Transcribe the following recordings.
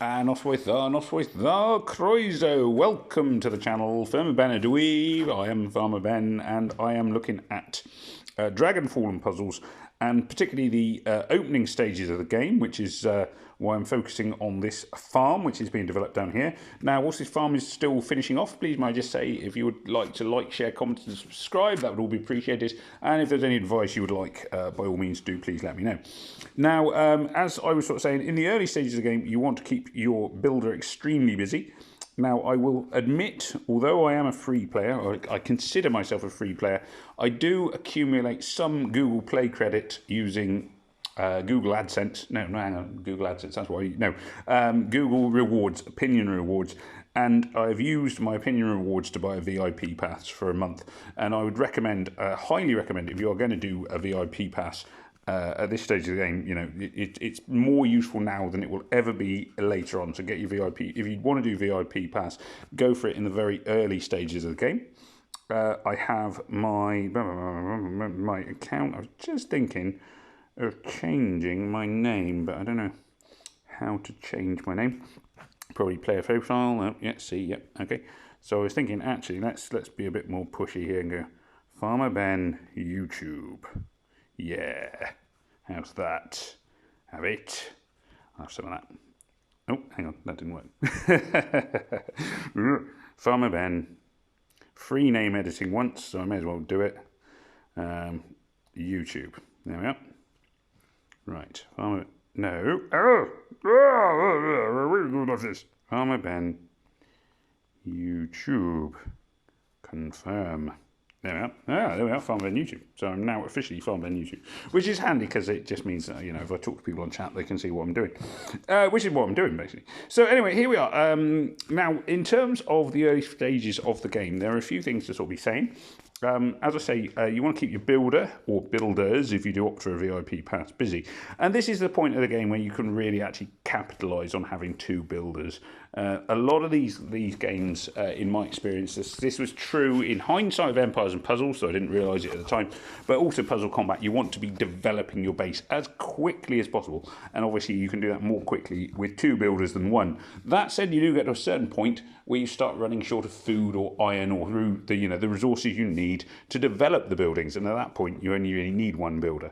And off with the Croiso. Welcome to the channel, Farmer Ben Adweeb. I am Farmer Ben, and I am looking at Dragonfall and Puzzles, and particularly the opening stages of the game, which is why I'm focusing on this farm, which is being developed down here. Now, whilst this farm is still finishing off, please may I just say, if you would like to like, share, comment, and subscribe, that would all be appreciated. And if there's any advice you would like, by all means, do please let me know. Now, as I was sort of saying, in the early stages of the game, you want to keep your builder extremely busy. Now, I will admit, although I am a free player, or I consider myself a free player, I do accumulate some Google Play credit using Google AdSense. No, hang on, Google AdSense, that's why. No, Google Rewards, Opinion Rewards. And I've used my Opinion Rewards to buy a VIP pass for a month. And I would recommend, highly recommend, if you are going to do a VIP pass, at this stage of the game, you know, it's more useful now than it will ever be later on. So get your VIP. If you want to do VIP pass, go for it in the very early stages of the game. I have my account. I was just thinking of changing my name, but I don't know how to change my name. Probably player profile. Oh, yeah, see, yep, okay. So I was thinking, actually, let's be a bit more pushy here and go Farmer Ben YouTube. Yeah, how's that? Have it. I'll have some of that. Oh, hang on, that didn't work. Farmer Ben. Free name editing once, so I may as well do it. YouTube. There we are. Right. Farmer. No. Oh! What's this? Farmer Ben. YouTube. Confirm. There we are. Ah, there we are, Farmer Ben YouTube. So I'm now officially Farmer Ben YouTube, which is handy because it just means that, you know, if I talk to people on chat, they can see what I'm doing, which is what I'm doing, basically. So anyway, here we are. Now, in terms of the early stages of the game, there are a few things to sort of be saying. As I say, you want to keep your builder, or builders, if you do opt for a VIP pass, busy. And this is the point of the game where you can really actually capitalise on having two builders. A lot of these games, in my experience, this was true in hindsight of Empires and Puzzles, so I didn't realise it at the time, but also Puzzle Combat. You want to be developing your base as quickly as possible, and obviously you can do that more quickly with two builders than one. That said, you do get to a certain point where you start running short of food or iron or through the, you know, the resources you need to develop the buildings, and at that point you only really need one builder.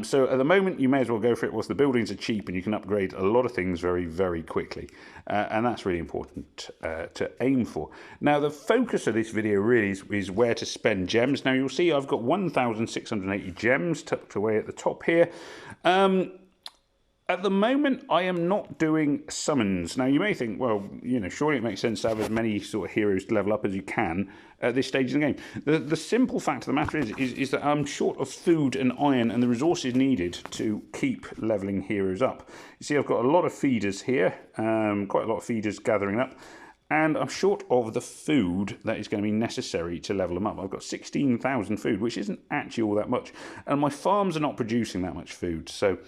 So at the moment, you may as well go for it whilst the buildings are cheap and you can upgrade a lot of things very, very quickly. And that's really important to aim for. Now, the focus of this video really is where to spend gems. Now, you'll see I've got 1,680 gems tucked away at the top here. At the moment, I am not doing summons. Now, you may think, well, you know, surely it makes sense to have as many sort of heroes to level up as you can at this stage of the game. The simple fact of the matter is that I'm short of food and iron and the resources needed to keep leveling heroes up. You see, I've got a lot of feeders here, quite a lot of feeders gathering up, and I'm short of the food that is going to be necessary to level them up. I've got 16,000 food, which isn't actually all that much, and my farms are not producing that much food. So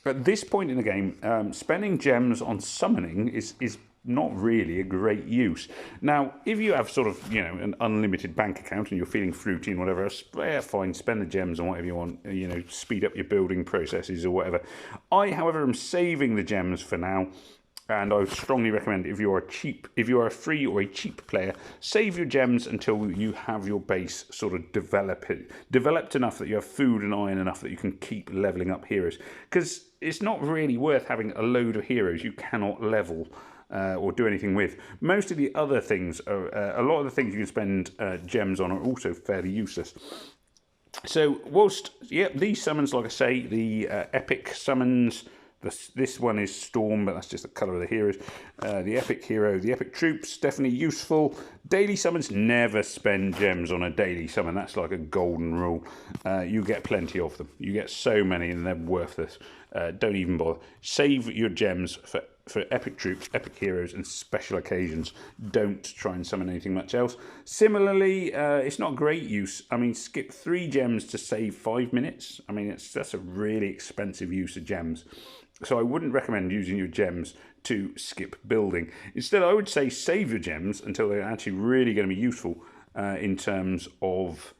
at this point in the game, spending gems on summoning is not really a great use. Now, if you have sort of, you know, an unlimited bank account and you're feeling fruity and whatever else, yeah, fine, spend the gems on whatever you want, you know, speed up your building processes or whatever. I, however, am saving the gems for now. And I would strongly recommend, if you are a free or a cheap player, save your gems until you have your base sort of developed enough that you have food and iron enough that you can keep leveling up heroes. Because it's not really worth having a load of heroes you cannot level or do anything with. Most of the other things, a lot of the things you can spend gems on are also fairly useless. So whilst, yeah, these summons, like I say, the epic summons. This one is Storm, but that's just the colour of the heroes. The epic hero, the epic troops, definitely useful. Daily summons, never spend gems on a daily summon. That's like a golden rule. You get plenty of them. You get so many and they're worthless. Don't even bother. Save your gems for epic troops, epic heroes, and special occasions. Don't try and summon anything much else. Similarly, it's not great use. I mean, skip 3 gems to save 5 minutes. I mean, that's a really expensive use of gems. So I wouldn't recommend using your gems to skip building. Instead, I would say save your gems until they're actually really going to be useful in terms of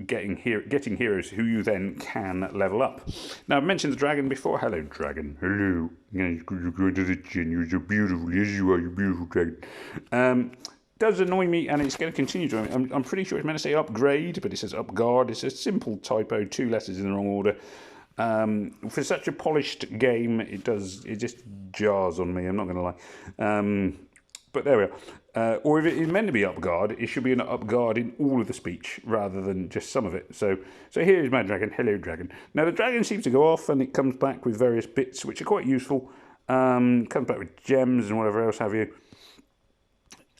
getting heroes who you then can level up. Now, I've mentioned the dragon before. Hello, dragon. Hello. You go to the gin. You're so beautiful. Yes, you are. You're beautiful, dragon. Does annoy me, and it's going to continue to annoy me. I'm pretty sure it's meant to say upgrade, but it says upguard. It's a simple typo, 2 letters in the wrong order. For such a polished game, it just jars on me. I'm not going to lie. But there we are. Or if it is meant to be upguard, it should be an upguard in all of the speech rather than just some of it. So here is my dragon. Hello, dragon. Now, the dragon seems to go off and it comes back with various bits which are quite useful. Comes back with gems and whatever else have you.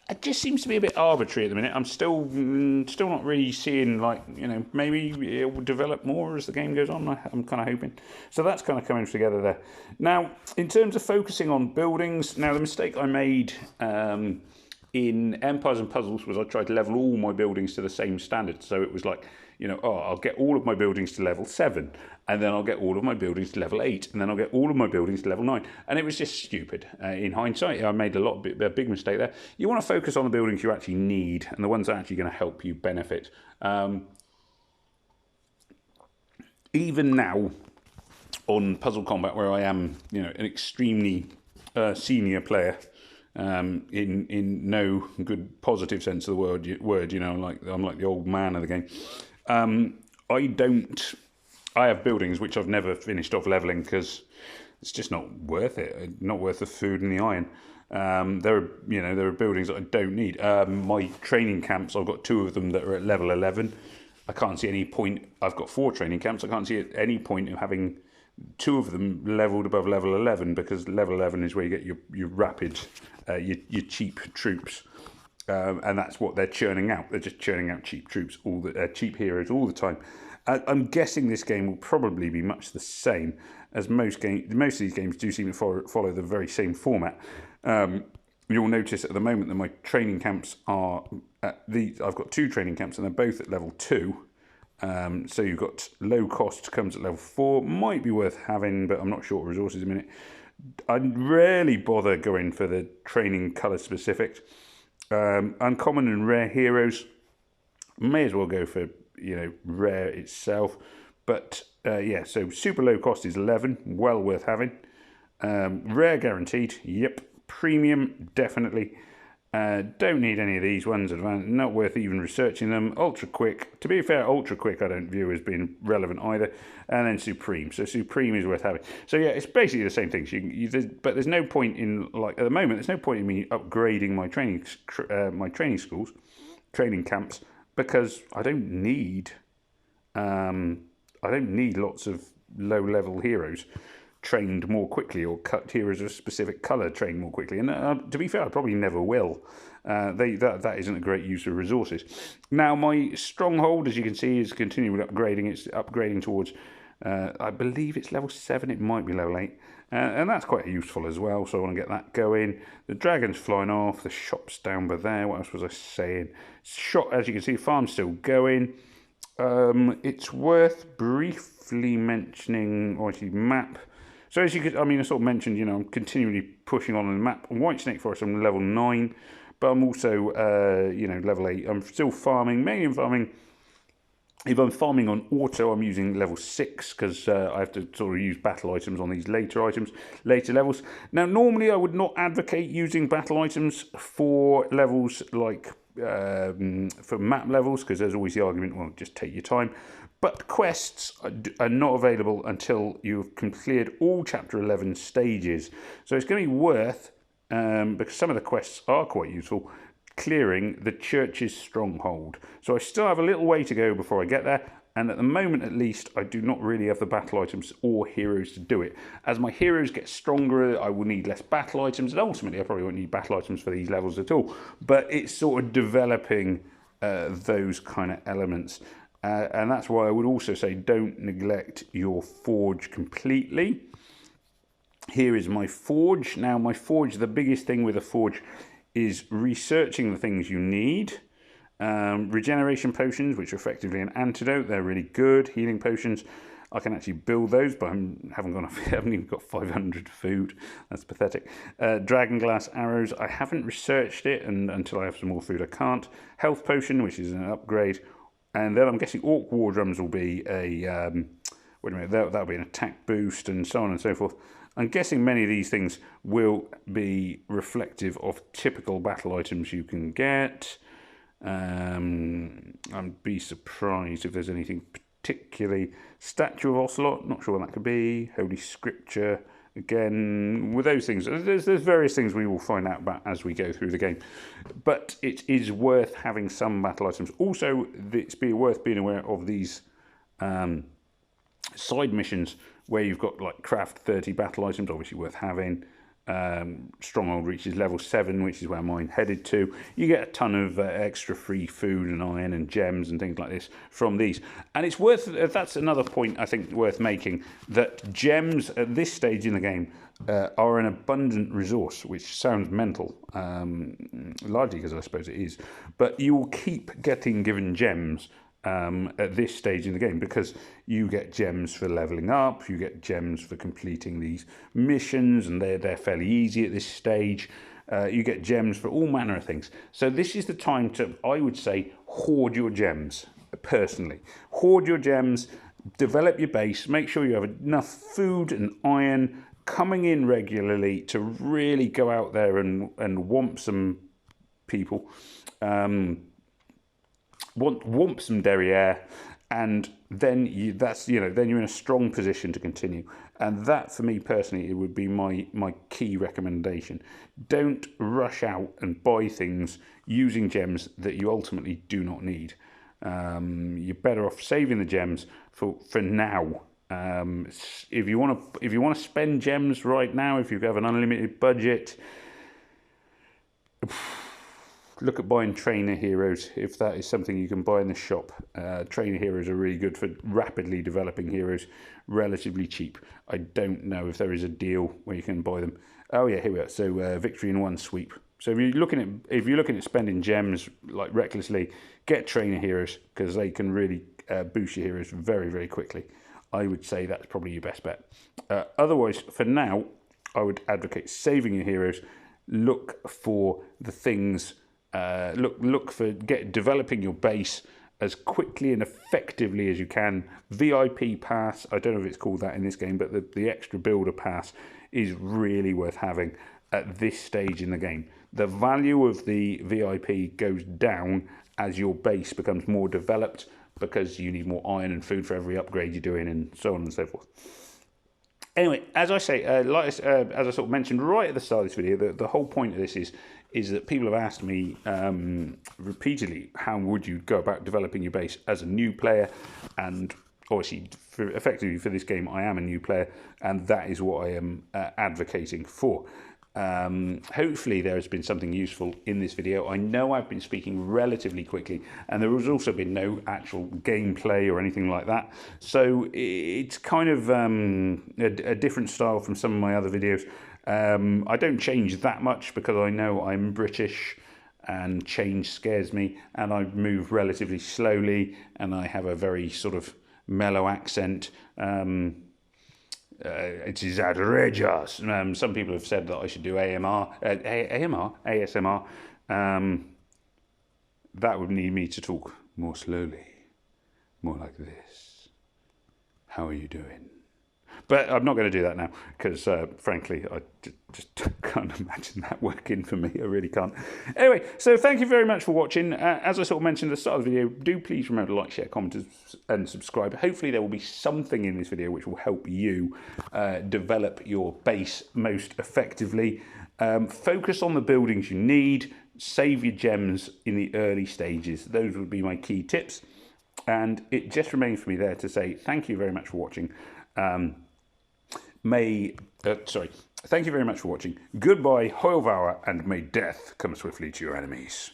It just seems to be a bit arbitrary at the minute. I'm still not really seeing, like, you know, maybe it will develop more as the game goes on. I'm kind of hoping. So that's kind of coming together there. Now, in terms of focusing on buildings, now the mistake I made in Empires and Puzzles was I tried to level all my buildings to the same standard. So it was like, you know, I'll get all of my buildings to level 7, and then I'll get all of my buildings to level 8, and then I'll get all of my buildings to level 9. And it was just stupid. In hindsight, I made a big mistake there. You want to focus on the buildings you actually need, and the ones that are actually going to help you benefit. Even now, on Puzzle Combat, where I am, you know, an extremely senior player, in no good positive sense of the word, you know, I'm like the old man of the game. I have buildings which I've never finished off leveling because it's just not worth it. Not worth the food and the iron. There are buildings that I don't need. My training camps, I've got 2 of them that are at level 11. I can't see any point. I've got 4 training camps. I can't see any point in having 2 of them leveled above level 11, because level 11 is where you get your rapid, your cheap troops. And that's what they're churning out. They're just churning out cheap troops, cheap heroes all the time. I'm guessing this game will probably be much the same as most games. Most of these games do seem to follow the very same format. You'll notice at the moment that my training camps are I've got 2 training camps and they're both at level 2. So you've got low cost comes at level 4. Might be worth having, but I'm not short of resources in a minute. I rarely bother going for the training colour specifics. Uncommon and rare heroes, may as well go for, you know, rare itself. But yeah, so super low cost is 11, well worth having. Rare guaranteed, yep. Premium, definitely. Don't need any of these ones. Not worth even researching them. Ultra quick. To be fair, ultra quick I don't view as being relevant either. And then supreme. So supreme is worth having. So yeah, it's basically the same things. But there's no point in, like, at the moment, there's no point in me upgrading my training schools, training camps, because I don't need lots of low level heroes trained more quickly, or cut heroes of a specific colour trained more quickly. And to be fair, I probably never will. That isn't a great use of resources. Now, my stronghold, as you can see, is continuing upgrading. It's upgrading towards, I believe it's level 7. It might be level 8. And that's quite useful as well, so I want to get that going. The dragon's flying off. The shop's down by there. What else was I saying? Shop, as you can see, farm's still going. It's worth briefly mentioning, or actually map. So as you could, I sort of mentioned, you know, I'm continually pushing on the map. On White Snake Forest, I'm level 9, but I'm also, you know, level 8. I'm still farming, mainly farming. If I'm farming on auto, I'm using level 6, because I have to sort of use battle items on these later levels. Now, normally I would not advocate using battle items for levels like, for map levels, because there's always the argument, well, just take your time. But quests are not available until you've completed all Chapter 11 stages. So it's going to be worth, because some of the quests are quite useful, clearing the church's stronghold. So I still have a little way to go before I get there. And at the moment, at least, I do not really have the battle items or heroes to do it. As my heroes get stronger, I will need less battle items. And ultimately, I probably won't need battle items for these levels at all. But it's sort of developing those kind of elements. And that's why I would also say don't neglect your forge completely. Here is my forge. Now, my forge, the biggest thing with a forge is researching the things you need. Regeneration potions, which are effectively an antidote. They're really good. Healing potions, I can actually build those, but I haven't even got 500 food. That's pathetic. Dragon glass arrows, I haven't researched it, and until I have some more food, I can't. Health potion, which is an upgrade. And then I'm guessing Orc War Drums will be a, wait a minute, that'll be an attack boost and so on and so forth. I'm guessing many of these things will be reflective of typical battle items you can get. I'd be surprised if there's anything particularly. Statue of Ocelot, not sure what that could be. Holy Scripture, again, with those things, there's various things we will find out about as we go through the game. But it is worth having some battle items. Also, it's worth being aware of these side missions where you've got like craft 30 battle items, obviously worth having. Stronghold reaches level 7, which is where mine headed to. You get a ton of extra free food and iron and gems and things like this from these. And it's worth, that's another point I think worth making, that gems at this stage in the game are an abundant resource, which sounds mental, largely because I suppose it is. But you will keep getting given gems at this stage in the game, because you get gems for leveling up, you get gems for completing these missions, and they're fairly easy at this stage. You get gems for all manner of things. So this is the time to, I would say, hoard your gems, personally. Hoard your gems, develop your base, make sure you have enough food and iron coming in regularly to really go out there and whomp some people. Whomp some derriere, and then then you're in a strong position to continue. And that, for me personally, it would be my key recommendation. Don't rush out and buy things using gems that you ultimately do not need. You're better off saving the gems for now. If you want to spend gems right now, if you have an unlimited budget, look at buying trainer heroes, if that is something you can buy in the shop. Trainer heroes are really good for rapidly developing heroes, relatively cheap. I don't know if there is a deal where you can buy them. Oh yeah, here we are. So victory in one sweep. So if you're looking at spending gems like recklessly, get trainer heroes, because they can really boost your heroes very, very quickly. I would say that's probably your best bet. Otherwise, for now, I would advocate saving your heroes. Look for the things. Look for developing your base as quickly and effectively as you can. VIP pass, I don't know if it's called that in this game, but the extra builder pass is really worth having at this stage in the game. The value of the VIP goes down as your base becomes more developed, because you need more iron and food for every upgrade you're doing, and so on and so forth. Anyway, as I say, as I sort of mentioned right at the start of this video, the whole point of this is that people have asked me repeatedly, how would you go about developing your base as a new player? And obviously, effectively for this game, I am a new player, and that is what I am advocating for. Hopefully there has been something useful in this video. I know I've been speaking relatively quickly, and there has also been no actual gameplay or anything like that, so it's kind of a different style from some of my other videos. I don't change that much because I know I'm British and change scares me, and I move relatively slowly, and I have a very sort of mellow accent. It is outrageous. Some people have said that I should do ASMR. That would need me to talk more slowly, more like this. How are you doing? But I'm not going to do that now, because frankly, I just can't imagine that working for me. I really can't. Anyway, so thank you very much for watching. As I sort of mentioned at the start of the video, do please remember to like, share, comment, and subscribe. Hopefully there will be something in this video which will help you develop your base most effectively. Focus on the buildings you need. Save your gems in the early stages. Those would be my key tips. And it just remains for me there to say thank you very much for watching. Thank you very much for watching. Goodbye, Hoylvour, and may death come swiftly to your enemies.